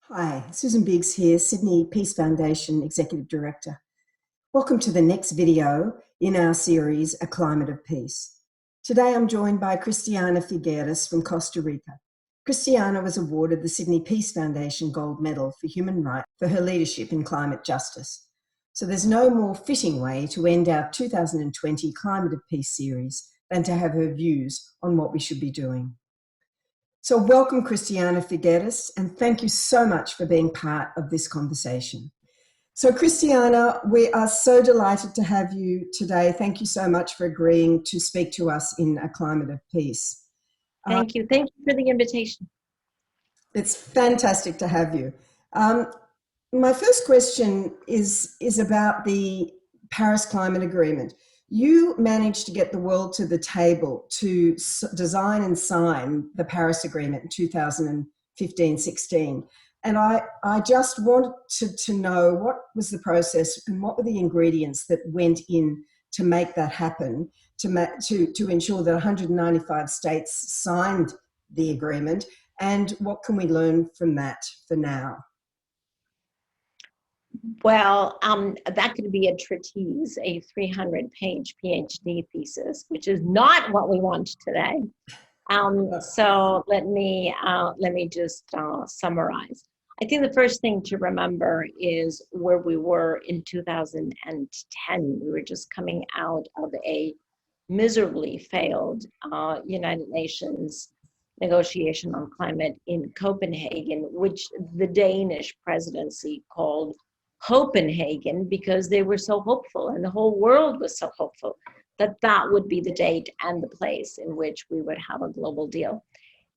Hi, Susan Biggs here, Sydney Peace Foundation Executive Director. Welcome to the next video in our series, A Climate of Peace. Today I'm joined by Christiana Figueres from Costa Rica. Christiana was awarded the Sydney Peace Foundation Gold Medal for Human Rights for her leadership in climate justice. So there's no more fitting way to end our 2020 Climate of Peace series than to have her views on what we should be doing. So welcome, Christiana Figueres, and thank you so much for being part of this conversation. So Christiana, we are so delighted to have you today. Thank you so much for agreeing to speak to us in A Climate of Peace. Thank you. Thank you for the invitation. It's fantastic to have you. My first question is about the Paris Climate Agreement. You managed to get the world to the table to design and sign the Paris Agreement in 2015-16. And I just wanted to know what was the process and what were the ingredients that went in to make that happen, to ensure that 195 states signed the agreement, and what can we learn from that for now? Well, that could be a treatise, a 300-page PhD thesis, which is not what we want today. So let me just summarize. I think the first thing to remember is where we were in 2010. We were just coming out of a miserably failed United Nations negotiation on climate in Copenhagen, which the Danish presidency called Copenhagen because they were so hopeful and the whole world was so hopeful that that would be the date and the place in which we would have a global deal.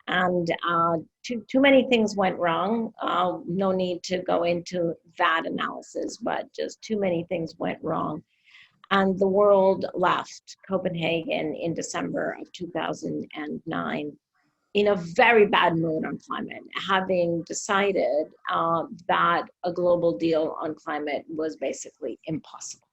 And too many things went wrong. No need to go into that analysis, but just too many things went wrong. And the world left Copenhagen in December of 2009 in a very bad mood on climate, having decided that a global deal on climate was basically impossible.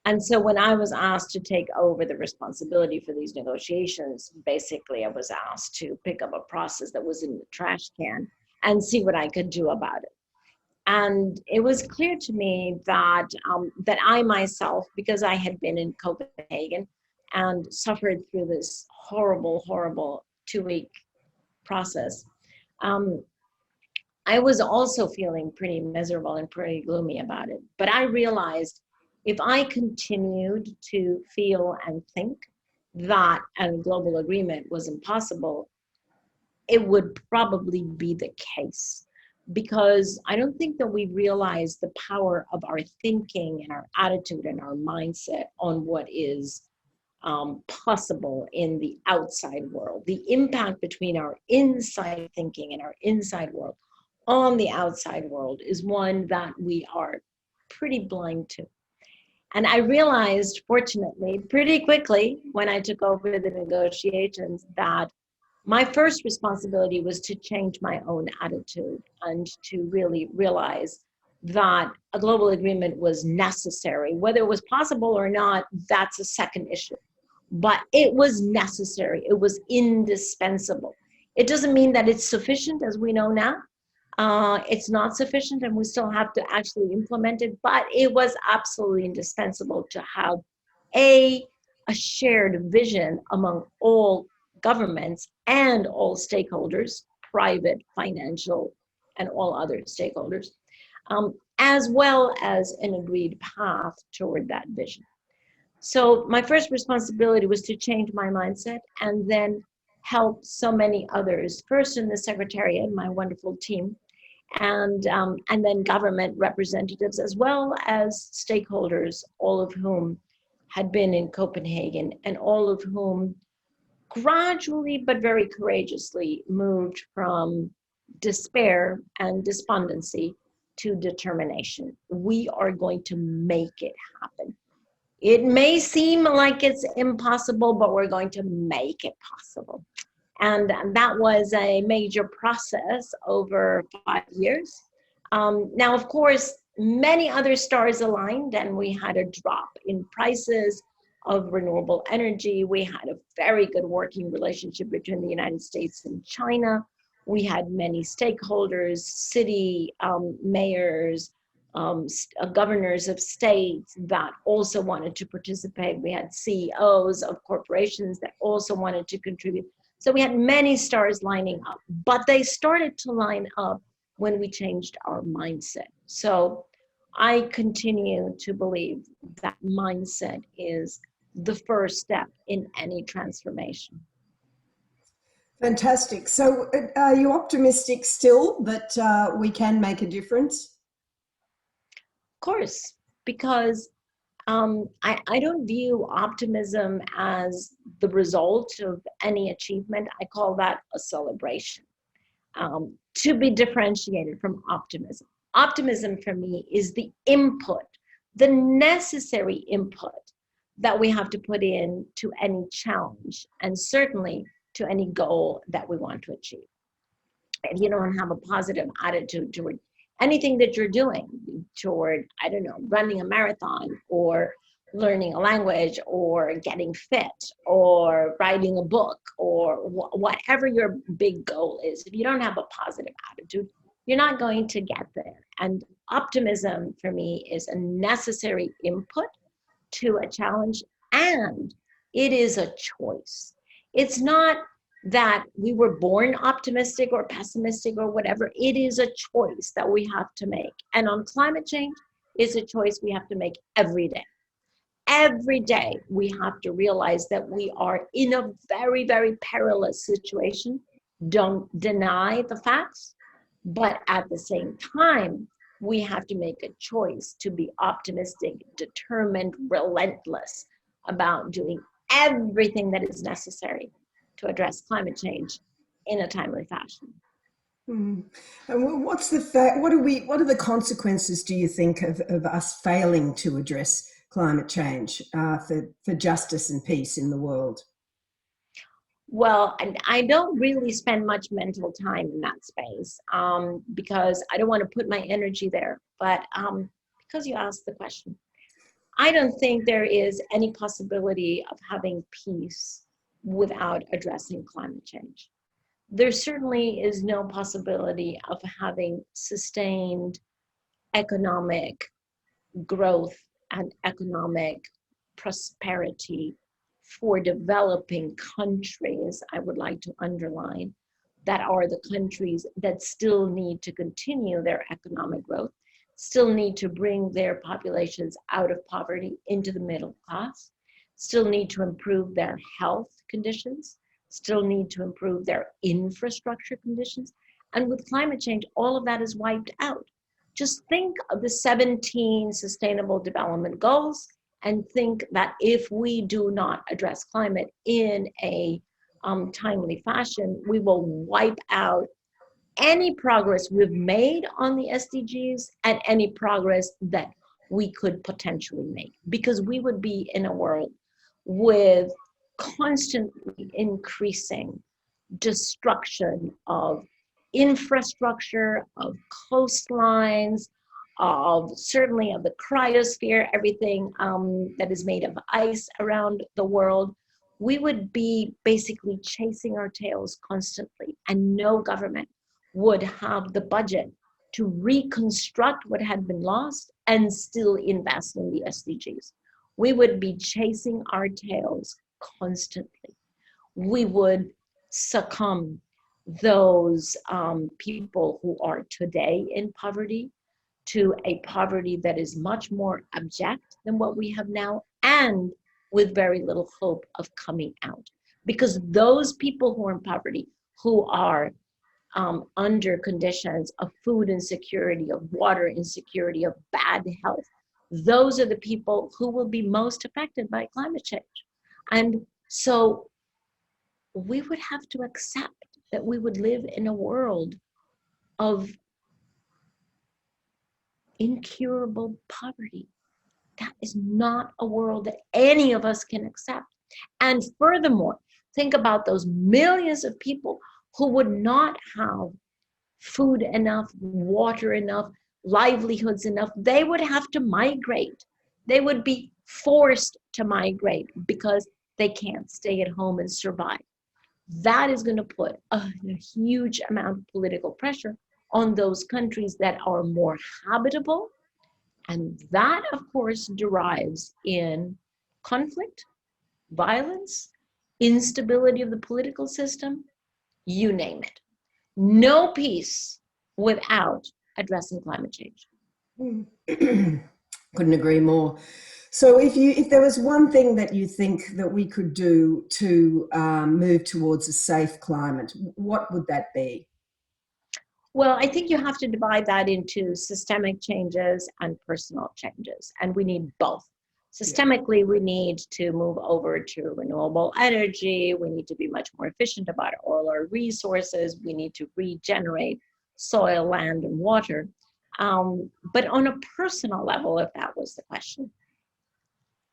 And so when I was asked to take over the responsibility for these negotiations, basically I was asked to pick up a process that was in the trash can and see what I could do about it. And it was clear to me that that I myself, because I had been in Copenhagen and suffered through this horrible, horrible 2-week process, I was also feeling pretty miserable and pretty gloomy about it. But I realized if I continued to feel and think that a global agreement was impossible, it would probably be the case. Because I don't think that we realize the power of our thinking and our attitude and our mindset on what is possible in the outside world. The impact between our inside thinking and our inside world on the outside world is one that we are pretty blind to. And I realized, fortunately, pretty quickly when I took over the negotiations that my first responsibility was to change my own attitude and to really realize that a global agreement was necessary. Whether it was possible or not, that's a second issue. But it was necessary. It was indispensable. It doesn't mean that it's sufficient, as we know now. It's not sufficient, and we still have to actually implement it. But it was absolutely indispensable to have a shared vision among all governments and all stakeholders, private, financial, and all other stakeholders, as well as an agreed path toward that vision. So my first responsibility was to change my mindset and then help so many others, first in the Secretariat, my wonderful team, and then government representatives, as well as stakeholders, all of whom had been in Copenhagen and all of whom gradually but very courageously moved from despair and despondency to determination. We are going to make it happen. It may seem like it's impossible, but we're going to make it possible. And that was a major process over 5 years. Now, of course, many other stars aligned, and we had a drop in prices of renewable energy. We had a very good working relationship between the United States and China. We had many stakeholders, city mayors, governors of states that also wanted to participate. We had CEOs of corporations that also wanted to contribute. So we had many stars lining up, but they started to line up when we changed our mindset. So I continue to believe that mindset is the first step in any transformation. Fantastic. So are you optimistic still that we can make a difference? Of course, because I don't view optimism as the result of any achievement. I call that a celebration, to be differentiated from optimism. Optimism for me is the input, the necessary input that we have to put in to any challenge and certainly to any goal that we want to achieve. If you don't have a positive attitude toward anything that you're doing, toward, I don't know, running a marathon or learning a language or getting fit or writing a book or whatever your big goal is, if you don't have a positive attitude, you're not going to get there. And optimism for me is a necessary input to a challenge, and it is a choice. It's not that we were born optimistic or pessimistic or whatever. It is a choice that we have to make. And on climate change, it's a choice we have to make every day. Every day, we have to realize that we are in a very, very perilous situation. Don't deny the facts, but at the same time, we have to make a choice to be optimistic, determined, relentless about doing everything that is necessary to address climate change in a timely fashion. Mm. And what's the what are the consequences, do you think, of us failing to address climate change for justice and peace in the world? Well, I don't really spend much mental time in that space because I don't want to put my energy there. But because you asked the question, I don't think there is any possibility of having peace without addressing climate change. There certainly is no possibility of having sustained economic growth and economic prosperity for developing countries, I would like to underline, that are the countries that still need to continue their economic growth, still need to bring their populations out of poverty into the middle class, still need to improve their health conditions, still need to improve their infrastructure conditions. And with climate change, all of that is wiped out. Just think of the 17 Sustainable Development Goals and think that if we do not address climate in a timely fashion, we will wipe out any progress we've made on the SDGs and any progress that we could potentially make, because we would be in a world with constantly increasing destruction of infrastructure, of coastlines, of certainly of the cryosphere, everything that is made of ice around the world. We would be basically chasing our tails constantly, and no government would have the budget to reconstruct what had been lost and still invest in the SDGs. We would be chasing our tails constantly. We would succumb those people who are today in poverty to a poverty that is much more abject than what we have now, and with very little hope of coming out. Because those people who are in poverty, who are under conditions of food insecurity, of water insecurity, of bad health, those are the people who will be most affected by climate change. And so we would have to accept that we would live in a world of incurable poverty. That is not a world that any of us can accept. And furthermore, think about those millions of people who would not have food enough, water enough, livelihoods enough. They would have to migrate. They would be forced to migrate because they can't stay at home and survive. that is going to put a huge amount of political pressure on those countries that are more habitable. And that, of course, derives in conflict, violence, instability of the political system, you name it. No peace without addressing climate change. Couldn't agree more. So if there was one thing that you think that we could do to move towards a safe climate, what would that be? Well, I think you have to divide that into systemic changes and personal changes, and we need both. Systemically, we need to move over to renewable energy. We need to be much more efficient about all our resources. We need to regenerate soil, land, and water. But on a personal level, if that was the question,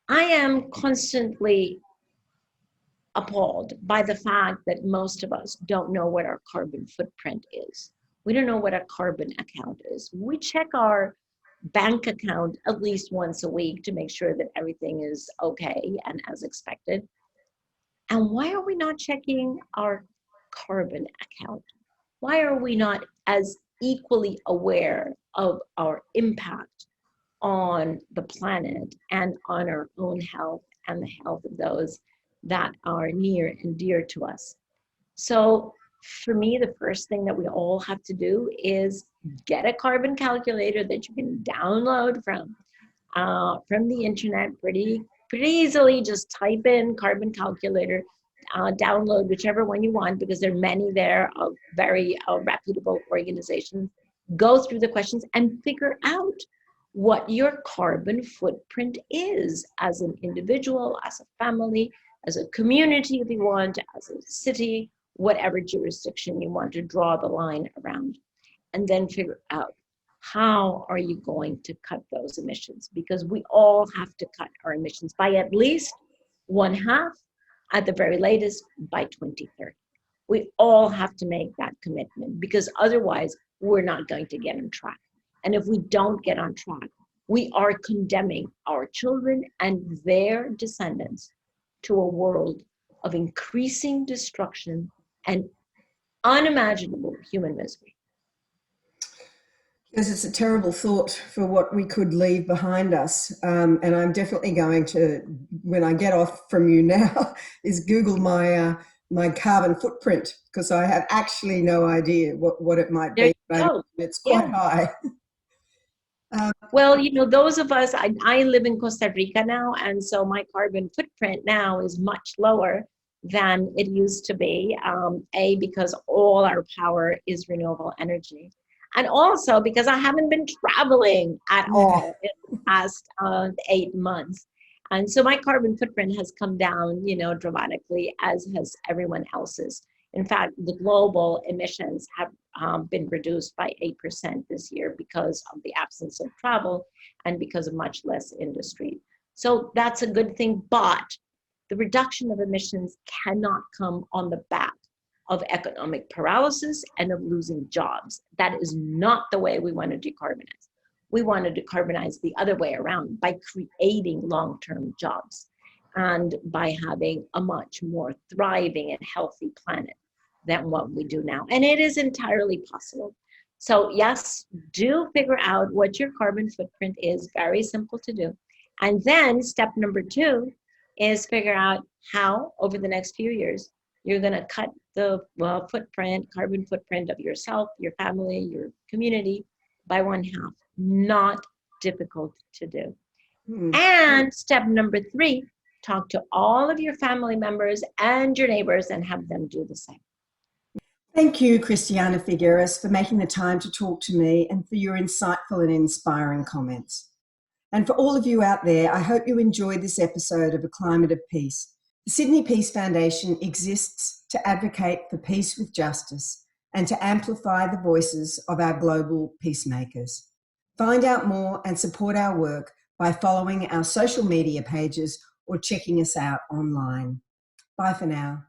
I am constantly appalled by the fact that most of us don't know what our carbon footprint is. We don't know what a carbon account is. We check our bank account at least once a week to make sure that everything is okay and as expected. And why are we not checking our carbon account? Why are we not as equally aware of our impact on the planet and on our own health and the health of those that are near and dear to us? So for me, the first thing that we all have to do is get a carbon calculator that you can download from the internet pretty easily. Just type in carbon calculator, download whichever one you want, because there are many there of very reputable organizations. Go through the questions and figure out what your carbon footprint is as an individual, as a family, as a community if you want, as a city, whatever jurisdiction you want to draw the line around. And then figure out, how are you going to cut those emissions? Because we all have to cut our emissions by at least 1/2, at the very latest by 2030. We all have to make that commitment, because otherwise we're not going to get on track. And if we don't get on track, we are condemning our children and their descendants to a world of increasing destruction and unimaginable human misery. Yes, it's a terrible thought for what we could leave behind us. And I'm definitely going to, when I get off from you now, is Google my carbon footprint, because I have actually no idea what it might be. But it's quite high. Well, those of us, I live in Costa Rica now, and so my carbon footprint now is much lower than it used to be. Because all our power is renewable energy. And also because I haven't been traveling at all in the past 8 months. And so my carbon footprint has come down, dramatically, as has everyone else's. In fact, the global emissions have been reduced by 8% this year because of the absence of travel and because of much less industry. So that's a good thing, but the reduction of emissions cannot come on the back of economic paralysis and of losing jobs. That is not the way we want to decarbonize. We want to decarbonize the other way around, by creating long-term jobs and by having a much more thriving and healthy planet than what we do now. And it is entirely possible. So yes, do figure out what your carbon footprint is. Very simple to do. And then step number 2 is figure out how, over the next few years, you're going to cut the carbon footprint of yourself, your family, your community by 1/2. Not difficult to do. And step number 3, talk to all of your family members and your neighbors and have them do the same. Thank you, Christiana Figueres, for making the time to talk to me and for your insightful and inspiring comments. And for all of you out there, I hope you enjoyed this episode of A Climate of Peace. The Sydney Peace Foundation exists to advocate for peace with justice and to amplify the voices of our global peacemakers. Find out more and support our work by following our social media pages or checking us out online. Bye for now.